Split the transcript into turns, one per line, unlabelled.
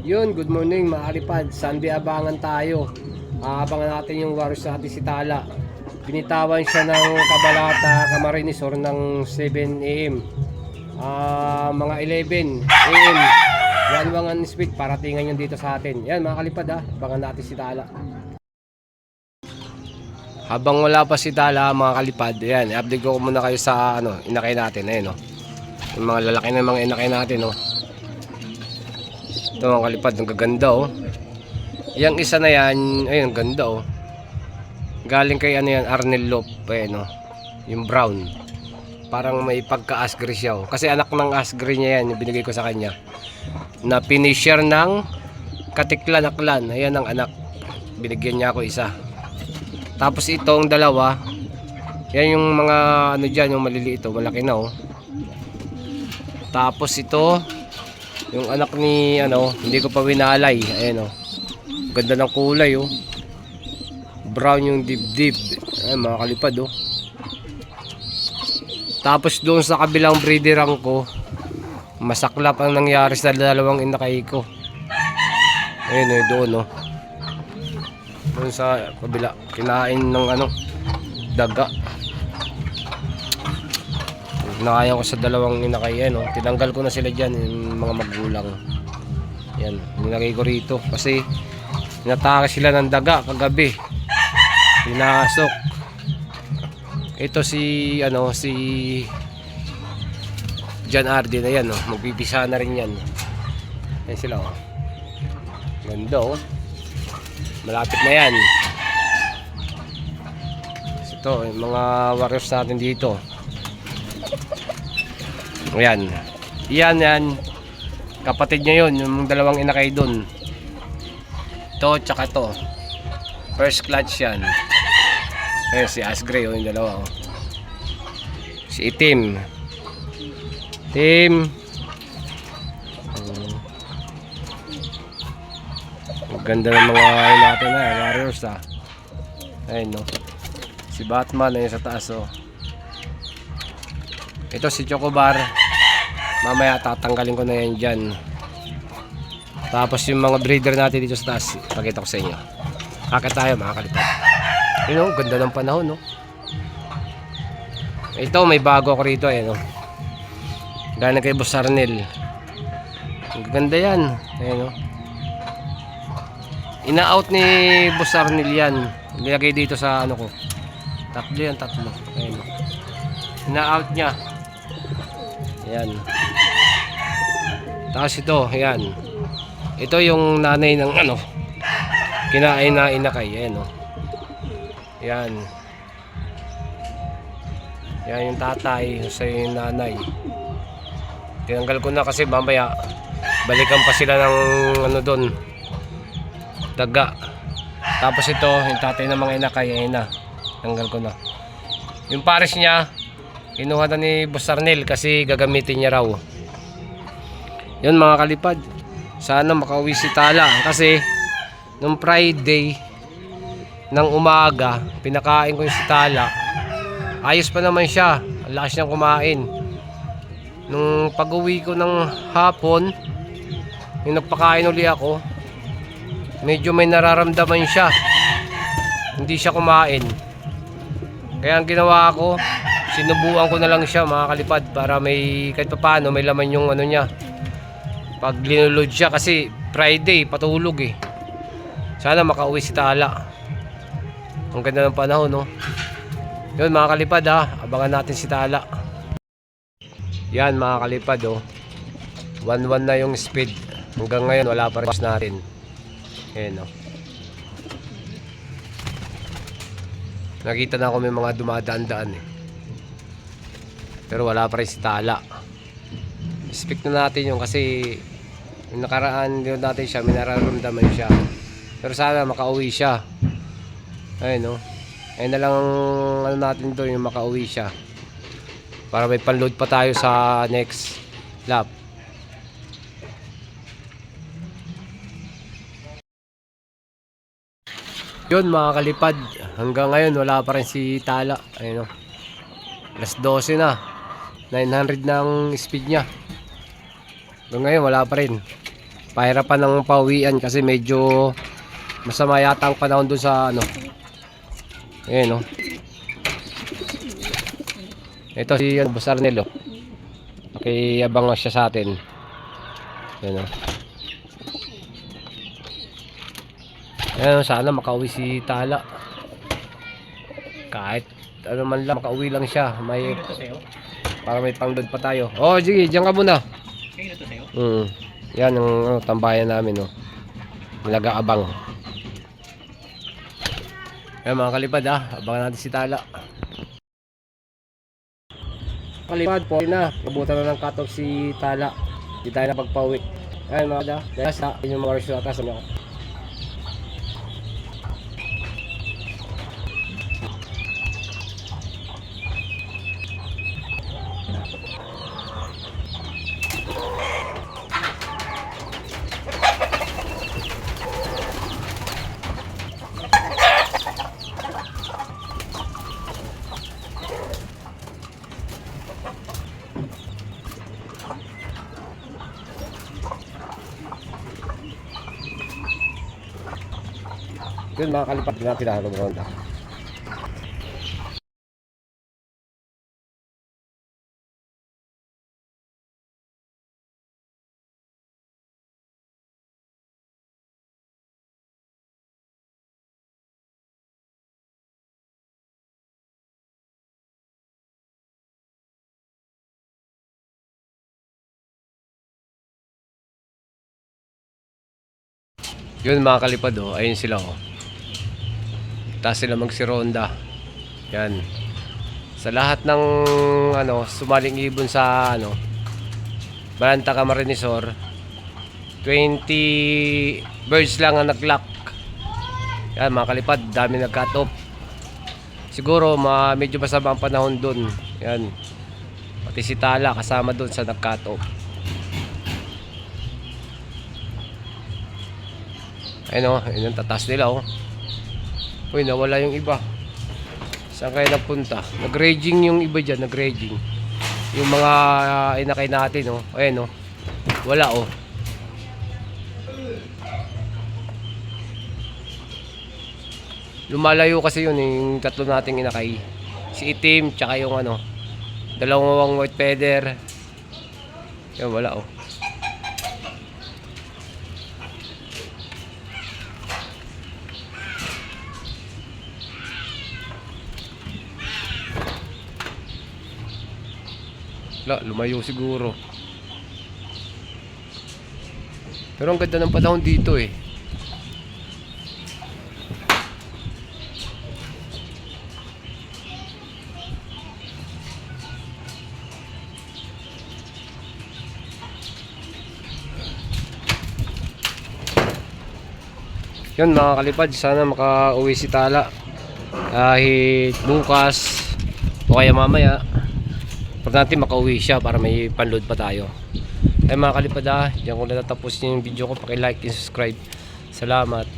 Yun, good morning mga kalipad. Sunday abangan tayo. Abangan natin yung Warriors natin si Tala. Binitawan siya ng Cabalata Camarines or ng 7 AM. Mga 11 AM. Wanwangan speed para tingnan yun dito sa atin. Yan mga kalipad abangan natin si Tala. Habang wala pa si Tala mga kalipad, yan, i-update ko muna kayo sa inakay natin. Ayun, yung mga lalaki na mga inakay natin. Ito mga kalipad, ang gaganda Yang isa na yan, ayun, ganda Galing kay yan, Arnel Lop, ayun yung brown. Parang may pagka-asgri siya kasi anak ng asgri niya yan, yung binigay ko sa kanya. Na finisher ng Katiklan-Aklan, ayan ang anak. Binigyan niya ako isa. Tapos itong dalawa, yan yung mga dyan, yung maliliit malaki na Tapos ito, yung anak ni hindi ko pa winalay. Ayan ganda ng kulay brown yung dibdib. Ayan mga kalipad Tapos doon sa kabilang breederang ko, masaklap ang nangyari sa dalawang inakay ko. Ayan doon doon sa kabila, kinain ng daga. Nakaya ko sa dalawang inakay tinanggal ko na sila dyan, yung mga magulang. Yan, nilagay ko rito kasi inatake sila ng daga kagabi. Pinasok. Ito si si John Arden na yan magpipisa na rin yan. Yan sila ganda malapit na yan. Ito yung mga warriors natin dito. Ayan. Yan kapatid niya yun, yung dalawang inakay dun. Ito tsaka to, first clutch yan. Ayan si Asgray yung dalawa si Itim. Ganda ng mga natin warriors ayun si Batman ayun sa taas ito si Chocobar, mamaya tatanggalin ko na yan dyan. Tapos yung mga breeder natin dito sa taas, pakita ko sa inyo. Kakit tayo mga kalipad. Yun ganda ng panahon ito may bago ako rito galing kay Boss Arnel. Ang ganda yan ayun ina-out ni Boss Arnel yan, nilagay dito sa ko, tatlo ayun ina-out niya. Ayan. Tapos ito, ayan. Ito yung nanay ng kinain na inakay. Ayan Ayan. Yan yung tatay, sa yung nanay. Tinanggal ko na kasi mamaya balikan pa sila ng doon. Daga. Tapos ito, yung tatay ng mga inakay, ayan na. Tanggal ko na. Yung pares niya, kinuha na ni Boss Arnel kasi gagamitin niya raw. Yun mga kalipad, sana makauwi si Tala kasi nung Friday ng umaga pinakain ko yung si Tala, ayos pa naman siya, ang lakas niyang kumain. Nung pag-uwi ko ng hapon, yung nagpakain uli ako, medyo may nararamdaman siya, hindi siya kumain. Kaya ang ginawa ko, sinubuan ko na lang siya mga kalipad para may kahit paano may laman yung niya pag linulod siya kasi Friday patulog sana makauwi si Tala. Ang ganda ng panahon yun mga kalipad abangan natin si Tala. Yan mga kalipad 1-1 na yung speed hanggang ngayon wala pa rin natin. Ayan nakita na ako may mga dumadaan-daan pero wala pa rin si Tala. Speak na natin yung kasi yung nakaraan yun natin siya, may nararamdaman siya. Pero sana makauwi siya. Ayun ayun na lang natin doon yung makauwi siya. Para may panload pa tayo sa next lap. Yun mga kalipad, hanggang ngayon wala pa rin si Tala. Ayun alas 12 na, 900 na ang speed niya. Hanggang ngayon wala pa rin. pahirapan ng pauwian kasi medyo masama yata ang panahon doon sa ano. Ayan, no. Ito si Boss Arnel, oh. Abang siya sa atin. Ayan, no. Ayan, sana makauwi si Tala. Kahit ano man lang, makauwi lang siya. Para may pangload pa tayo. Oh, sige, diyan ka muna. Yan ang tambayan namin, oh. Nag-aabang. Ayan mga kalipad, abangan natin si Tala. Kalipad po na, nabutan na ng cut-off si Tala. Hindi tayo na pagpauwi. Ayan mga kalipad, dahil sa inyong mga resulta sa mga. Yun mga kalipad, na pinakaroon. Yun mga kalipad, oh, ayun sila, oh. Taas sila magsironda. Yan. Sa lahat ng ano, sumaling ibon sa ano, Balanta Camarines-Sur, 20 birds lang ang nag-lock. Yan mga kalipad, dami nag-cut off. Siguro medyo masama ang panahon dun. Yan. Pati si Tala kasama dun sa nag-cut off. Ayun, oh, yun ang tatas nila, oh. Uy, nawala yung iba. Saan kayo nagpunta? Nag-raging yung iba dyan, nag-raging. Yung mga inakay natin, oh. Ayun, oh. Wala, oh. Lumalayo kasi yun, yung tatlo nating inakay. Si Itim, tsaka yung ano, dalawang white feather. Yan, wala, oh. Lumayo siguro. Pero ang ganda ng panahon dito, eh. Yun mga kalipad, sana makauwi si Tala kahit bukas o kaya mamaya. Pag natin makauwi siya para may panload pa tayo. Ay mga kalipad, diyan ko na natapos yung video ko. Paki-like and subscribe. Salamat.